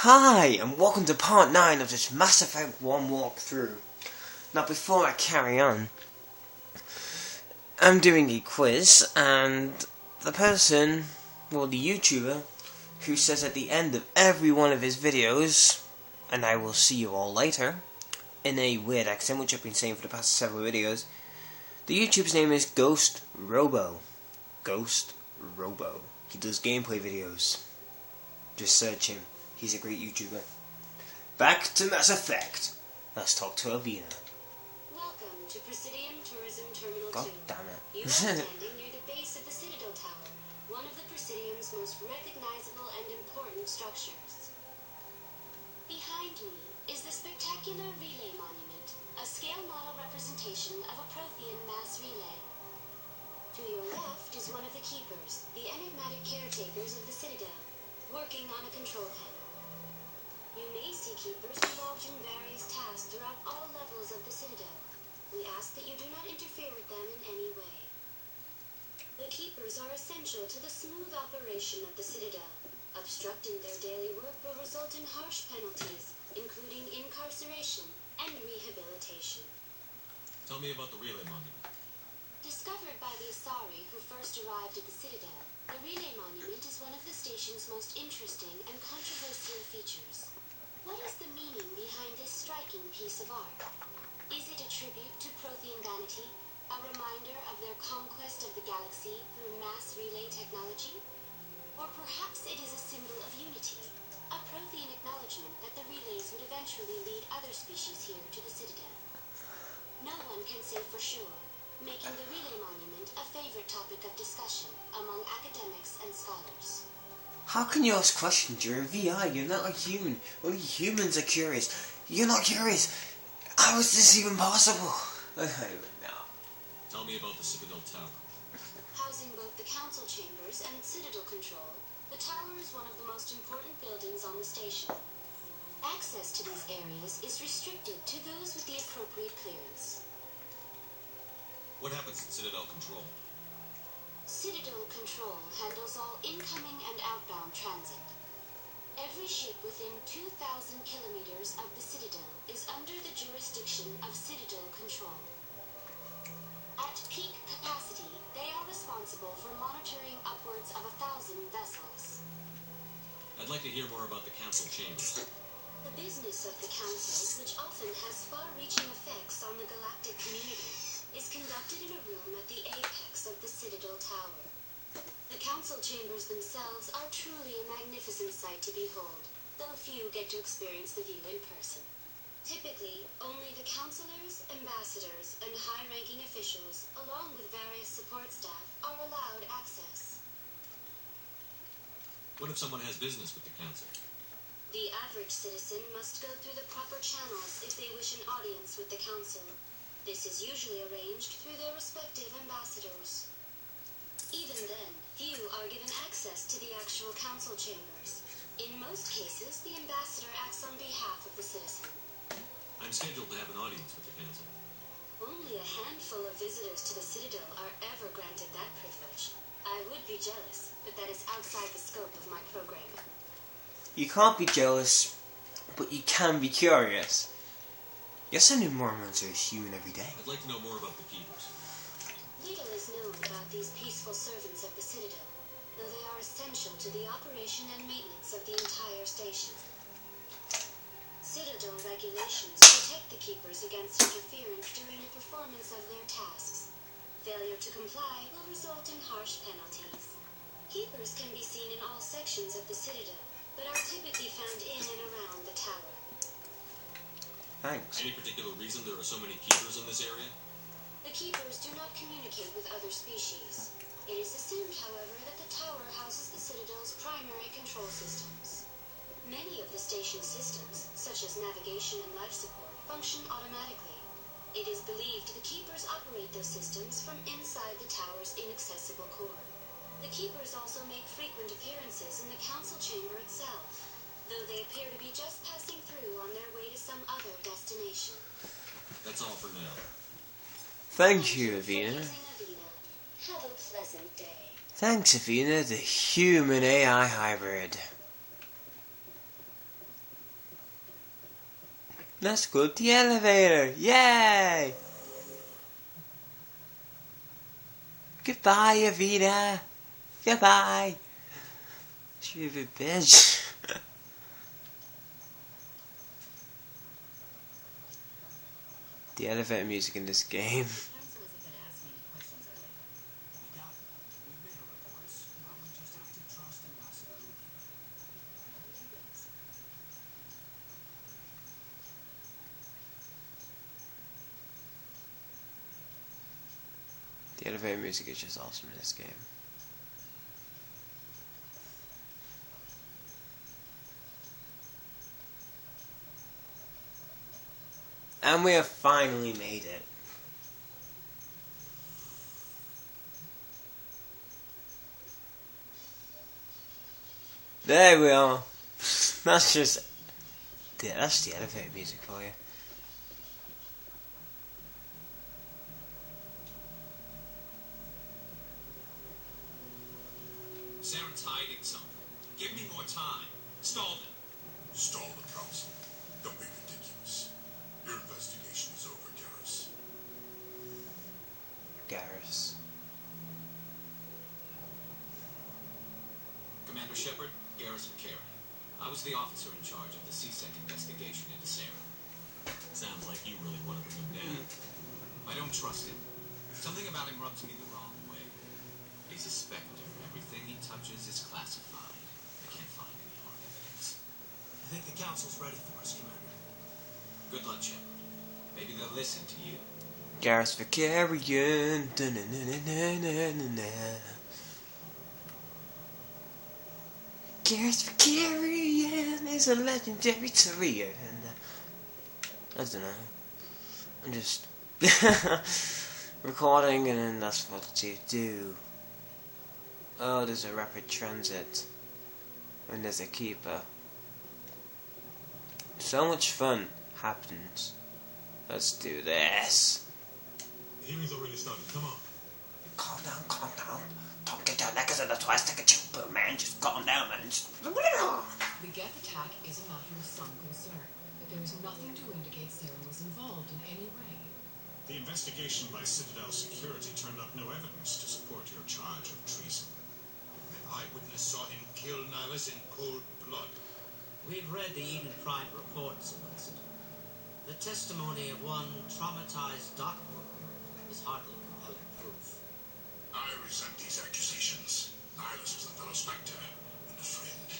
Hi, and welcome to part 9 of this Mass Effect 1 walkthrough. Now before I carry on, I'm doing a quiz, and the person, well the YouTuber, who says at the end of every one of his videos, and I will see you all later, in a weird accent which I've been saying for the past several videos, the YouTube's name is Ghost Robo. Ghost Robo. He does gameplay videos. Just search him. He's a great YouTuber. Back to Mass Effect. Let's talk to Avina. Welcome to Presidium Tourism Terminal 2. God damn it. You are standing near the base of the Citadel Tower, one of the Presidium's most recognizable and important structures. Behind me is the spectacular relay monument, a scale model representation of a Prothean mass relay. To your left is one of the Keepers, the enigmatic caretakers of the Citadel, working on a control panel. You may see Keepers involved in various tasks throughout all levels of the Citadel. We ask that you do not interfere with them in any way. The Keepers are essential to the smooth operation of the Citadel. Obstructing their daily work will result in harsh penalties, including incarceration and rehabilitation. Tell me about the relay monument. Discovered by the Asari who first arrived at the Citadel, the relay monument is one of the station's most interesting and controversial features. What is the meaning behind this striking piece of art? Is it a tribute to Prothean vanity, a reminder of their conquest of the galaxy through mass relay technology? Or perhaps it is a symbol of unity, a Prothean acknowledgement that the relays would eventually lead other species here to the Citadel. No one can say for sure, making the relay monument a favorite topic of discussion among academics and scholars. How can you ask questions? You're a VI, you're not a human. Only humans are curious. You're not curious. How is this even possible? I don't even know. Tell me about the Citadel Tower. Housing both the council chambers and Citadel Control, the tower is one of the most important buildings on the station. Access to these areas is restricted to those with the appropriate clearance. What happens at Citadel Control? Citadel Control handles all incoming and outbound transit. Every ship within 2,000 kilometers of the Citadel is under the jurisdiction of Citadel Control. At peak capacity, they are responsible for monitoring upwards of 1,000 vessels. I'd like to hear more about the council chambers. The business of the council, which often has far-reaching effects on the galactic community, is conducted in a room at the apex of the Citadel Tower. The council chambers themselves are truly a magnificent sight to behold, though few get to experience the view in person. Typically, only the councilors, ambassadors, and high-ranking officials, along with various support staff, are allowed access. What if someone has business with the council? The average citizen must go through the proper channels if they wish an audience with the council. This is usually arranged through their respective ambassadors. Even then, few are given access to the actual council chambers. In most cases, the ambassador acts on behalf of the citizen. I'm scheduled to have an audience with the council. Only a handful of visitors to the Citadel are ever granted that privilege. I would be jealous, but that is outside the scope of my programming. You can't be jealous, but you can be curious. You're sending Mormons are human every day. I'd like to know more about the Keepers. Little is known about these peaceful servants of the Citadel, though they are essential to the operation and maintenance of the entire station. Citadel regulations protect the Keepers against interference during the performance of their tasks. Failure to comply will result in harsh penalties. Keepers can be seen in all sections of the Citadel, but are typically found in and around the tower. Thanks. Any particular reason there are so many Keepers in this area? The Keepers do not communicate with other species. It is assumed, however, that the tower houses the Citadel's primary control systems. Many of the station's systems, such as navigation and life support, function automatically. It is believed the Keepers operate those systems from inside the tower's inaccessible core. The Keepers also make frequent appearances in the council chamber itself, though they appear to be just passing through on their way to some other destination. That's all for now. Thank you, Avina. Have a pleasant day. Thanks, Avina, the human AI hybrid. Let's go to the elevator. Yay! Goodbye, Evita. Goodbye. Stupid bitch. The elevator music in this game. The elevator music is just awesome in this game. And we have finally made it. There we are. That's just... Yeah, that's the elevator music for you. Saren's hiding something. Give me more time. Stall them. Stall the council. Don't be ridiculous. Your investigation is over, Garrus. Garrus. Commander Shepard, Garrus McCary. I was the officer in charge of the CSEC investigation into Saren. Sounds like you really want to bring him down. I don't trust him. Something about him rubs me the wrong way. He's a Spectre. Everything he touches is classified. I can't find any hard evidence. I think the council's ready for us, Commander. Good luck, Shepard. Maybe they'll listen to you. Garrus Vicarian. Garrus Vicarian is a legendary Tyrian. I don't know. I'm just recording, and then that's what you do. Oh, there's a rapid transit. And there's a keeper. So much fun happens. Let's do this. The hearing's already started. Come on. Calm down, calm down. Don't get your knackers in the twice like a chipper, man. Just calm down, man. The Geth attack is a matter of some concern, but there is nothing to indicate Saren was involved in any way. The investigation by Citadel Security turned up no evidence to support your charge of treason. An eyewitness saw him kill Nihilus in cold blood. We've read the Eden Prime report, Sir Wilson. The testimony of one traumatized dock worker is hardly compelling proof. I resent these accusations. Nihilus was a fellow Spectre and a friend.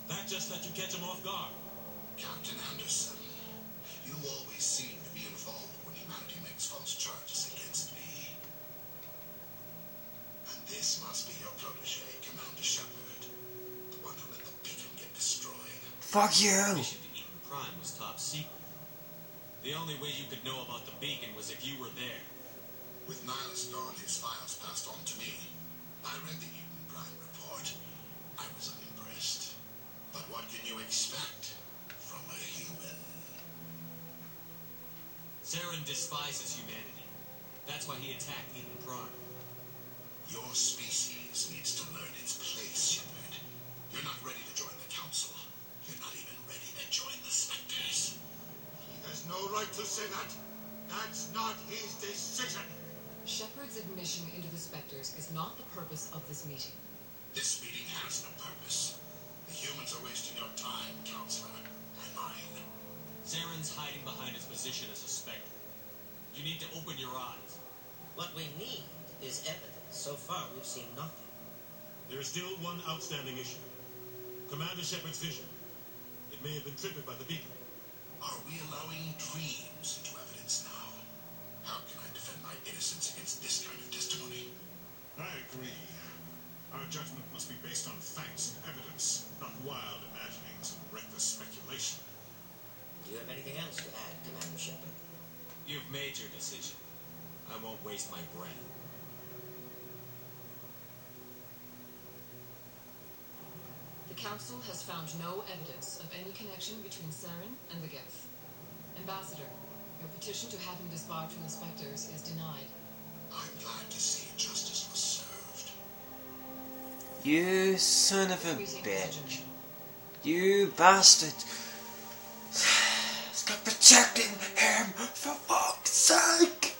That just let you catch him off guard. Captain Anderson, you always seem to be involved when humanity makes false charges against me. And this must be your protege, Commander Shepard, the one who let the beacon get destroyed. Fuck you! Mission to Eden Prime was top secret. The only way you could know about the beacon was if you were there. With Nihilus gone, his files passed on to me. I read the Eden Prime report. I was unimpressed. But what can you expect from a human? Saren despises humanity. That's why he attacked Eden Prime. Your species needs to learn its place, Shepard. You're not ready to join the Council. You're not even ready to join the Spectres. He has no right to say that. That's not his decision. Shepard's admission into the Spectres is not the purpose of this meeting. This meeting has no purpose. The humans are wasting your time, Counselor, and mine. Saren's hiding behind his position as a Spectre. You need to open your eyes. What we need is evidence. So far, we've seen nothing. There is still one outstanding issue. Commander Shepard's vision. It may have been triggered by the beacon. Are we allowing dreams into evidence now? How can I defend my innocence against this kind of testimony? I agree. Our judgment must be based on facts and evidence, not wild imaginings and reckless speculation. Do you have anything else to add, Commander Shepard? You've made your decision. I won't waste my breath. The Council has found no evidence of any connection between Saren and the Geth. Ambassador, your petition to have him disbarred from the Spectres is denied. I'm glad to see justice was served. You son of a Greetings, bitch. Agent. You bastard. It's got protecting him, for fuck's sake!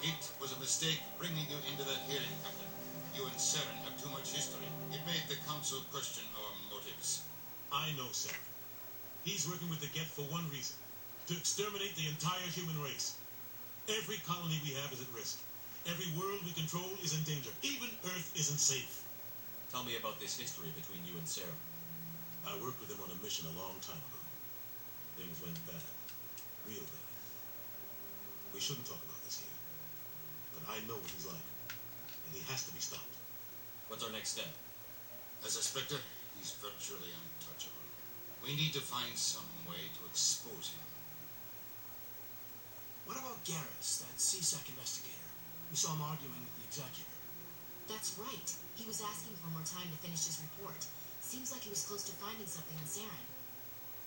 It was a mistake bringing you into that hearing, Captain. You and Saren have too much history. It made the Council question our motives. I know Saren. He's working with the Geth for one reason. To exterminate the entire human race. Every colony we have is at risk. Every world we control is in danger. Even Earth isn't safe. Tell me about this history between you and Sarah. I worked with him on a mission a long time ago. Things went bad. Real bad. We shouldn't talk about this here. But I know what he's like. And he has to be stopped. What's our next step? As a Spectre, he's virtually untouchable. We need to find some way to expose him. What about Garrus, that CSEC investigator? We saw him arguing with the executor. That's right. He was asking for more time to finish his report. Seems like he was close to finding something on Saren.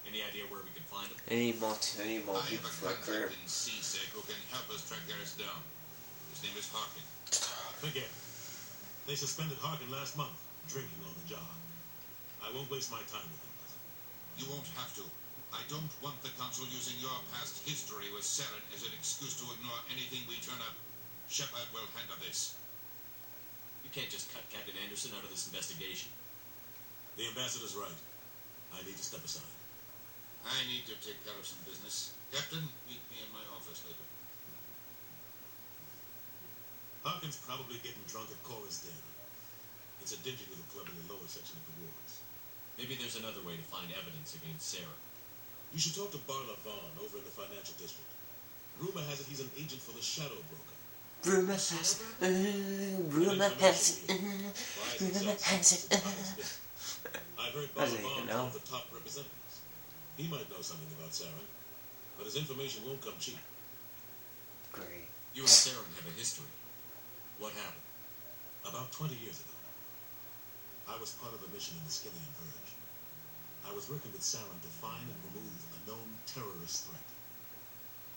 Any idea where we can find him? Any more I have people a for a career. contact in CSEC who can help us track Garrus down. His name is Harkin. Forget it. They suspended Harkin last month, drinking on the job. I won't waste my time with him. You won't have to. I don't want the Council using your past history with Saren as an excuse to ignore anything we turn up. Shepard will handle this. You can't just cut Captain Anderson out of this investigation. The ambassador's right. I need to step aside. I need to take care of some business. Captain, meet me in my office later. Harkin's probably getting drunk at Cora's Den. It's a dingy little club in the lower section of the wards. Maybe there's another way to find evidence against Sarah. You should talk to Barla Vaughn over in the financial district. Rumor has it he's an agent for the Shadow Broker. Rumor has it. Rumor has it. Rumor has it. I've heard I Barla don't even Vaughn's know. one of the top representatives. He might know something about Saren, but his information won't come cheap. Great. You and Sarah have a history. What happened? About 20 years ago, I was part of a mission in the Skillian Verge. I was working with Saren to find and remove a known terrorist threat.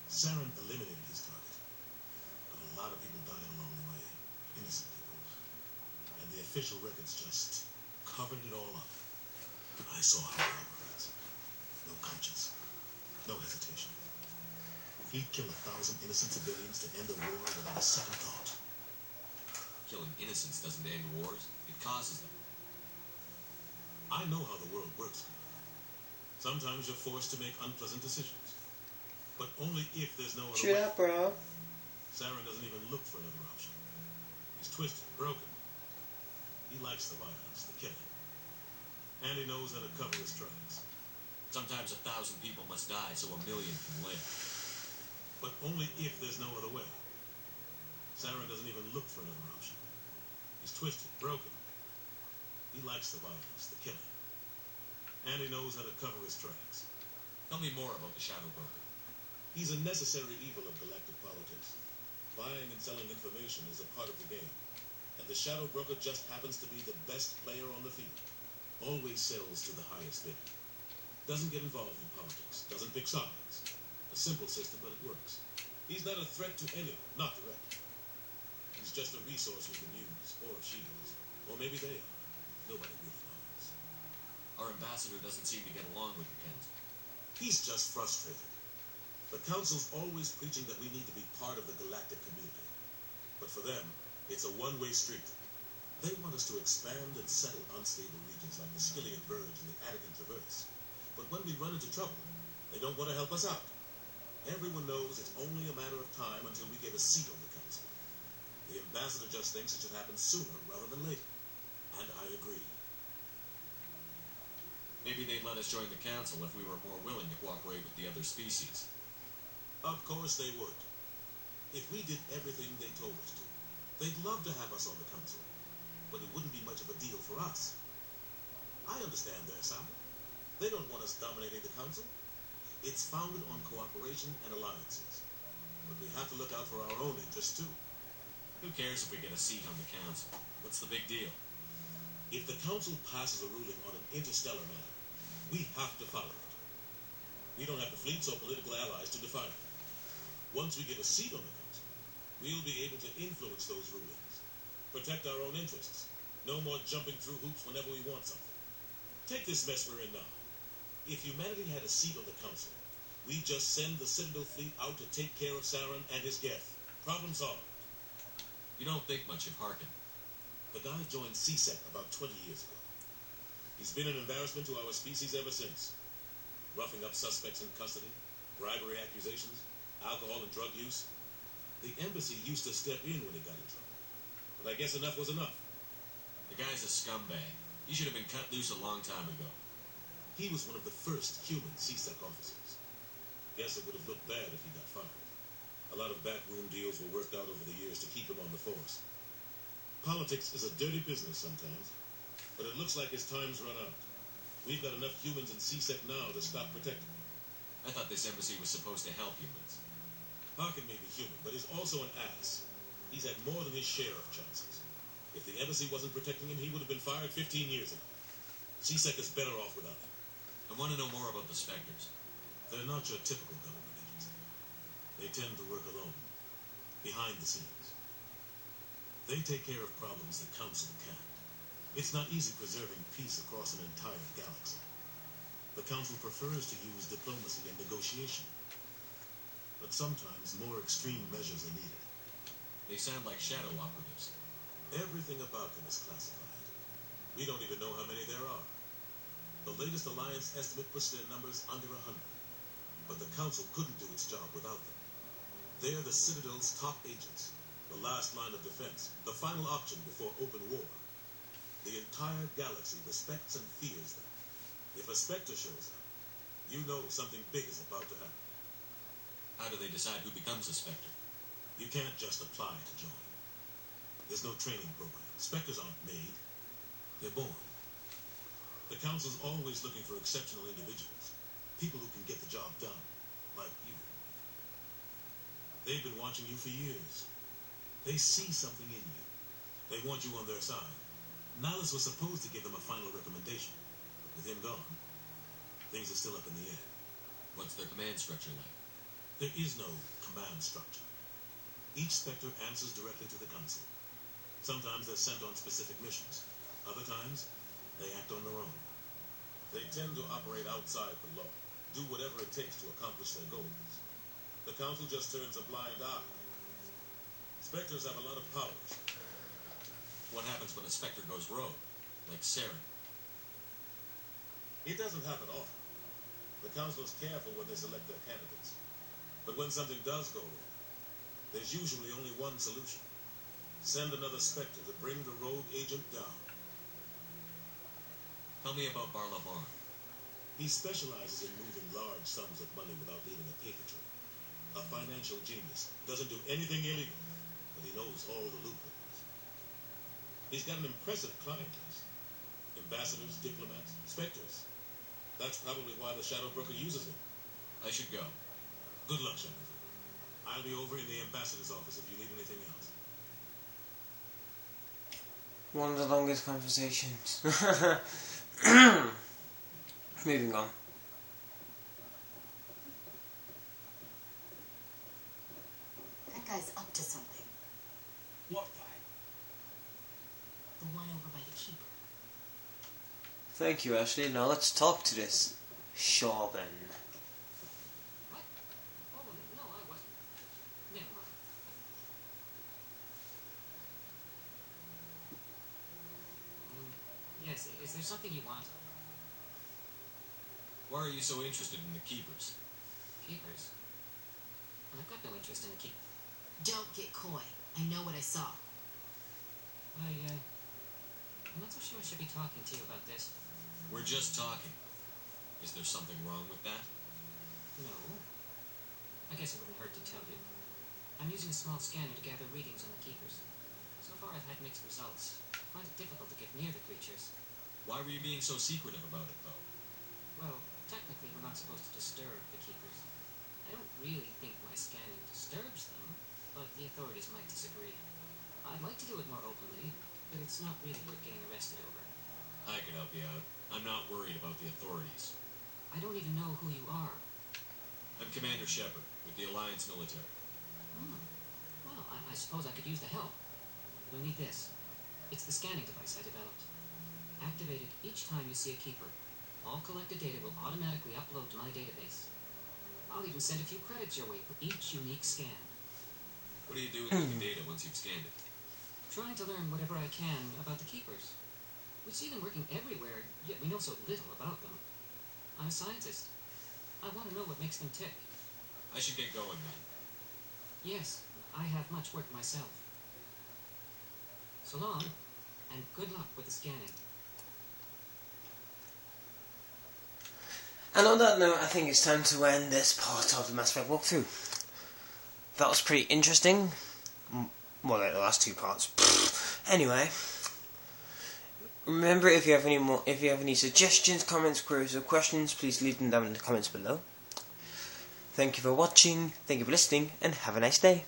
Saren eliminated his target, but a lot of people died along the way, innocent people. And the official records just covered it all up. I saw how it operates. No conscience, no hesitation. He'd kill 1,000 innocent civilians to end a war without a second thought. Killing innocents doesn't end wars. It causes them. I know how the world works. Sometimes you're forced to make unpleasant decisions. But only if there's no other True way. that, bro. Saren doesn't even look for another option. He's twisted, broken. He likes the violence, the killing. And he knows how to cover his tracks. Sometimes 1,000 people must die so 1 million can live. But only if there's no other way. Saren doesn't even look for another option. He's twisted, broken. He likes the violence, the killing. And he knows how to cover his tracks. Tell me more about the Shadow Broker. He's a necessary evil of galactic politics. Buying and selling information is a part of the game. And the Shadow Broker just happens to be the best player on the field. Always sells to the highest bidder. Doesn't get involved in politics. Doesn't pick sides. A simple system, but it works. He's not a threat to anyone, not directly. He's just a resource we can use, or she is. Or maybe they are. Nobody really knows. Our ambassador doesn't seem to get along with the Council. He's just frustrated. The Council's always preaching that we need to be part of the galactic community. But for them, it's a one-way street. They want us to expand and settle unstable regions like the Skillian Verge and the Attican Traverse. But when we run into trouble, they don't want to help us out. Everyone knows it's only a matter of time until we get a seat on the Council. The ambassador just thinks it should happen sooner rather than later. And I agree. Maybe they'd let us join the Council if we were more willing to cooperate with the other species. Of course they would. If we did everything they told us to, they'd love to have us on the Council. But it wouldn't be much of a deal for us. I understand their side. They don't want us dominating the Council. It's founded on cooperation and alliances. But we have to look out for our own interests too. Who cares if we get a seat on the Council? What's the big deal? If the Council passes a ruling on an interstellar matter, we have to follow it. We don't have the fleets or political allies to defy it. Once we get a seat on the Council, we'll be able to influence those rulings, protect our own interests, No more jumping through hoops whenever we want something. Take this mess we're in now. If humanity had a seat on the council, we'd just send the Citadel fleet out to take care of Saren and his Geth. Problem solved. You don't think much of Harkin. The guy joined CSEC about 20 years ago. He's been an embarrassment to our species ever since. Roughing up suspects in custody, bribery accusations, alcohol and drug use. The embassy used to step in when he got in trouble. But I guess enough was enough. The guy's a scumbag. He should have been cut loose a long time ago. He was one of the first human CSEC officers. Guess it would have looked bad if he got fired. A lot of backroom deals were worked out over the years to keep him on the force. Politics is a dirty business sometimes, but it looks like his time's run out. We've got enough humans in CSEC now to stop protecting. I thought this embassy was supposed to help humans. Harkin may be human, but he's also an ass. He's had more than his share of chances. If the embassy wasn't protecting him, he would have been fired 15 years ago. CSEC is better off without him. I want to know more about the Spectres. They're not your typical government agency. They tend to work alone, behind the scenes. They take care of problems the Council can't. It's not easy preserving peace across an entire galaxy. The Council prefers to use diplomacy and negotiation. But sometimes more extreme measures are needed. They sound like shadow operatives. Everything about them is classified. We don't even know how many there are. The latest Alliance estimate puts their numbers under 100. But the Council couldn't do its job without them. They're the Citadel's top agents, the last line of defense, the final option before open war. The entire galaxy respects and fears them. If a Spectre shows up, you know something big is about to happen. How do they decide who becomes a Spectre? You can't just apply to join. There's no training program. Spectres aren't made. They're born. The Council's always looking for exceptional individuals. People who can get the job done. Like you. They've been watching you for years. They see something in you. They want you on their side. Nihilus was supposed to give them a final recommendation. But with him gone, things are still up in the air. What's their command structure like? There is no command structure. Each Spectre answers directly to the Council. Sometimes they're sent on specific missions. Other times, they act on their own. They tend to operate outside the law, do whatever it takes to accomplish their goals. The Council just turns a blind eye. Spectres have a lot of powers. What happens when a Spectre goes rogue, like Saren? It doesn't happen often. The Council is careful when they select their candidates. But when something does go wrong, there's usually only one solution. Send another Spectre to bring the rogue agent down. Tell me about Barlavan. He specializes in moving large sums of money without leaving a paper trail. A financial genius. Doesn't do anything illegal, but he knows all the loopholes. He's got an impressive client list. Ambassadors, diplomats, Spectres. That's probably why the Shadow Broker uses him. I should go. Good luck, Shadow. I'll be over in the ambassador's office if you need anything else. One of the longest conversations. Moving on. That guy's up to something. What guy? The one over by the keeper. Thank you, Ashley. Now let's talk to this Shaban. What? Oh, no, I wasn't. Never mind. Yes, is there something you want? Why are you so interested in the Keepers? Keepers? I've got no interest in the keep. Don't get coy. I know what I saw. I'm not so sure I should be talking to you about this. We're just talking. Is there something wrong with that? No. I guess it wouldn't hurt to tell you. I'm using a small scanner to gather readings on the keepers. So far I've had mixed results. I find it difficult to get near the creatures. Why were you being so secretive about it, though? Well, technically we're not supposed to disturb the keepers. I don't really think my scanning disturbs them, but the authorities might disagree. I'd like to do it more openly, but it's not really worth getting arrested over. I could help you out. I'm not worried about the authorities. I don't even know who you are. I'm Commander Shepard, with the Alliance military. Well, I suppose I could use the help. You'll need this. It's the scanning device I developed. Activated each time you see a keeper. All collected data will automatically upload to my database. I'll even send a few credits your way for each unique scan. What do you do with the data once you've scanned it? Trying to learn whatever I can about the keepers. We see them working everywhere, yet we know so little about them. I'm a scientist. I want to know what makes them tick. I should get going then. Yes, I have much work myself. So long, and good luck with the scanning. And on that note, I think it's time to end this part of the Mass Effect walkthrough. That was pretty interesting. Well, like the last two parts. Anyway, remember, if you have any suggestions, comments, queries, or questions, please leave them down in the comments below. Thank you for watching, thank you for listening, and have a nice day.